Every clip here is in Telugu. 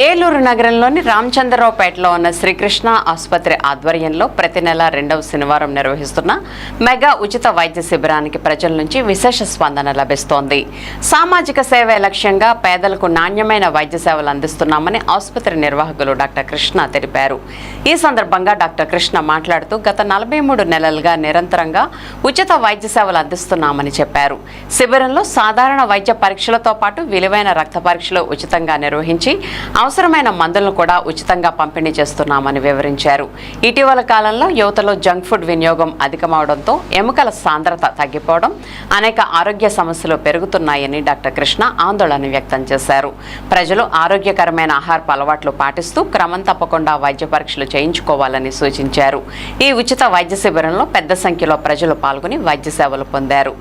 ఏలూరు నగరంలోని రామచంద్రరావుపేటలో ఉన్న శ్రీకృష్ణ ఆసుపత్రి ఆధ్వర్యంలో ప్రతి నెల 2వ శనివారం నిర్వహిస్తున్న మెగా ఉచిత వైద్య శిబిరానికి ప్రజల నుంచి విశేష స్పందన లభిస్తోంది. సామాజిక సేవే లక్ష్యంగా పేదలకు నాణ్యమైన వైద్య సేవలు అందిస్తున్నామని ఆసుపత్రి నిర్వాహకులు డాక్టర్ కృష్ణ తెలిపారు. ఈ సందర్భంగా డాక్టర్ కృష్ణ మాట్లాడుతూ గత 43 నెలలుగా నిరంతరంగా ఉచిత వైద్య సేవలు అందిస్తున్నామని చెప్పారు. శిబిరంలో సాధారణ వైద్య పరీక్షలతో పాటు విలువైన రక్త పరీక్షలు ఉచితంగా నిర్వహించి అవసరమైన మందులను కూడా ఉచితంగా పంపిణీ చేస్తున్నామని వివరించారు. ఇటీవల కాలంలో యువతలో జంక్ ఫుడ్ వినియోగం అధికమవడంతో ఎముకల సాంద్రత తగ్గిపోవడం, అనేక ఆరోగ్య సమస్యలు పెరుగుతున్నాయని డాక్టర్ కృష్ణ ఆందోళన వ్యక్తం చేశారు. ప్రజలు ఆరోగ్యకరమైన ఆహారపు అలవాట్లు పాటిస్తూ క్రమం తప్పకుండా వైద్య పరీక్షలు చేయించుకోవాలని సూచించారు. ఈ ఉచిత వైద్య శిబిరంలో పెద్ద సంఖ్యలో ప్రజలు పాల్గొని వైద్య సేవలు పొందారు.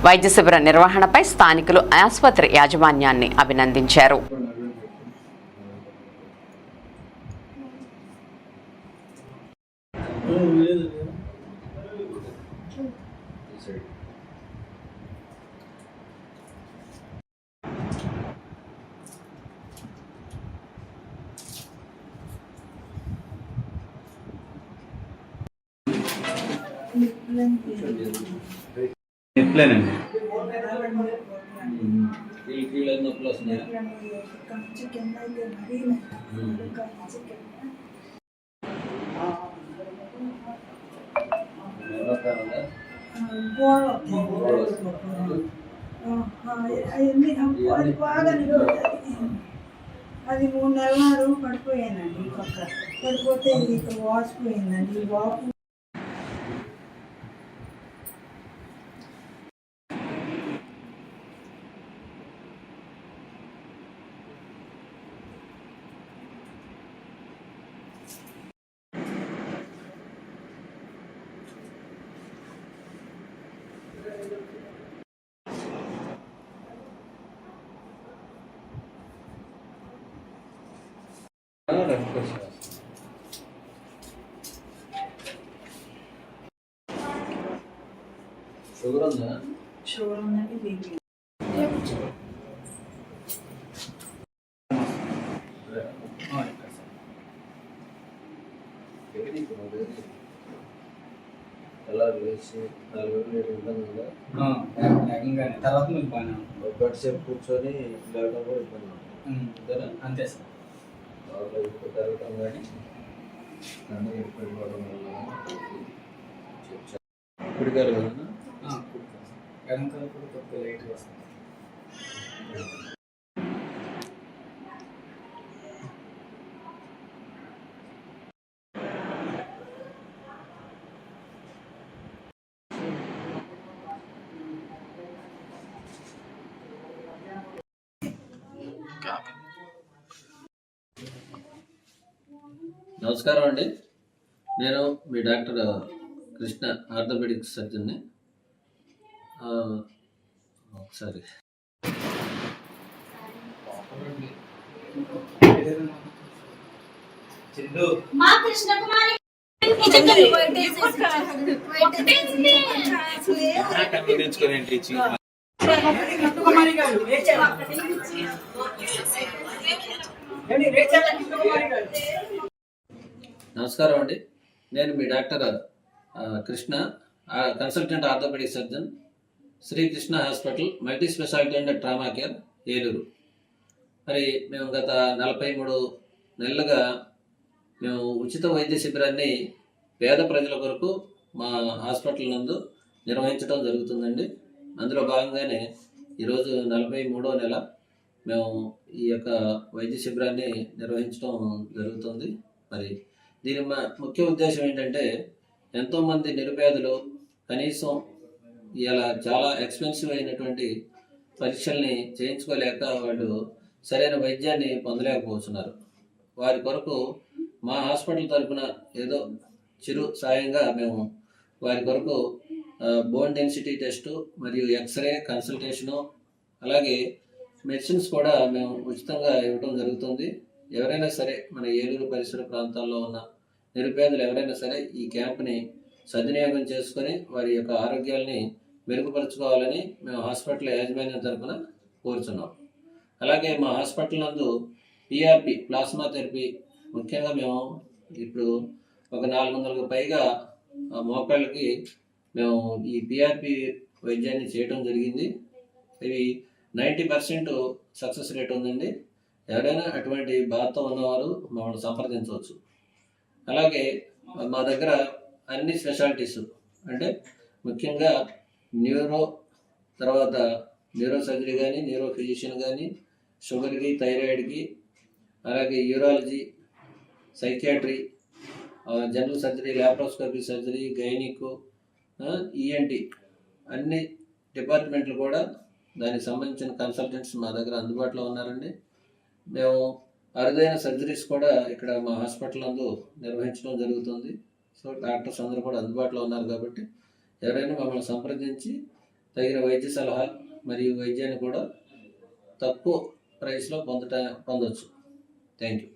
వైద్య శిబిర నిర్వహణపై స్థానికులు ఆసుపత్రి యాజమాన్యాన్ని అభినందించారు. ఎట్లేనండి అది 3 నెలల నాడు పడిపోయానండి. పడిపోతే ఇది ఇక్కడ వాసిపోయిందండి. వాపు షుగర్ ఉందా? షుగర్ ఉందండి. బీపీ తర్వాత మీకు బాగా గంట సేపు కూర్చొని లేవడం కూడా ఇబ్బంది ఉంటుంది. అంతే సార్. తిరగటం కానీ నన్ను ఎప్పుడుకోవడం వల్ల కుడికారు కదా ఎడంకాలు కూడా కొద్దిగా లైట్గా వస్తుంది. నమస్కారం అండి. నేను మీ డాక్టర్ కృష్ణ, ఆర్థోపెడిక్ సర్జన్ని. ఒకసారి నమస్కారం అండి. నేను మీ doctor Krishna, consultant orthopaedic surgeon, Srikrishna hospital multi speciality and trauma care, Eluru. మరి మేము గత 43 నెలలుగా మేము ఉచిత వైద్య శిబిరాన్ని పేద ప్రజల కొరకు మా హాస్పిటల్ నందు నిర్వహించడం జరుగుతుందండి. అందులో భాగంగానే ఈరోజు 43వ నెల మేము ఈ యొక్క వైద్య శిబిరాన్ని నిర్వహించడం జరుగుతుంది. మరి దీని ముఖ్య ఉద్దేశం ఏంటంటే, ఎంతోమంది నిరుపేదలు కనీసం ఇలా చాలా ఎక్స్పెన్సివ్ అయినటువంటి పరీక్షల్ని చేయించుకోలేక వాళ్ళు సరైన వైద్యాన్ని పొందలేకపోతున్నారు. వారి కొరకు మా హాస్పిటల్ తరఫున ఏదో చిరు సాయంగా మేము వారి కొరకు బోన్ డెన్సిటీ టెస్టు మరియు ఎక్స్రే కన్సల్టేషను, అలాగే మెడిసిన్స్ కూడా మేము ఉచితంగా ఇవ్వడం జరుగుతుంది. ఎవరైనా సరే మన ఏలూరు పరిసర ప్రాంతాల్లో ఉన్న నిరుపేదలు ఎవరైనా సరే ఈ క్యాంప్ని సద్వినియోగం చేసుకొని వారి యొక్క ఆరోగ్యాలని మెరుగుపరుచుకోవాలని మేము హాస్పిటల్ యాజమాన్యం తరఫున కోరుచున్నాం. అలాగే మా హాస్పిటల్ నందు పిఆర్పి ప్లాస్మా థెరపీ, ముఖ్యంగా మేము ఇప్పుడు ఒక 400కు పైగా మోకాళ్ళకి మేము ఈ పిఆర్పి వైద్యాన్ని చేయడం జరిగింది. ఇవి 90% సక్సెస్ రేట్ ఉందండి. ఎవరైనా అటువంటి బాధతో ఉన్నవారు మమ్మల్ని సంప్రదించవచ్చు. అలాగే మా దగ్గర అన్ని స్పెషాలిటీస్ అంటే ముఖ్యంగా న్యూరో, తర్వాత న్యూరో సర్జరీ కానీ, న్యూరో ఫిజిషియన్ కానీ, షుగర్కి, థైరాయిడ్కి, అలాగే urology, psychiatry, general surgery, laparoscopy surgery, gynaec, ENT అన్ని డిపార్ట్మెంట్లు కూడా దానికి సంబంధించిన కన్సల్టెంట్స్ మా దగ్గర అందుబాటులో ఉన్నారండి. మేము అరుదైన సర్జరీస్ కూడా ఇక్కడ మా హాస్పిటల్ నందు నిర్వహించడం జరుగుతుంది. సో డాక్టర్స్ అందరూ కూడా అందుబాటులో ఉన్నారు కాబట్టి ఎవరైనా మమ్మల్ని సంప్రదించి తగిన వైద్య సలహా మరియు వైద్యాన్ని కూడా తక్కువ ప్రైస్లో పొందవచ్చు. Thank you.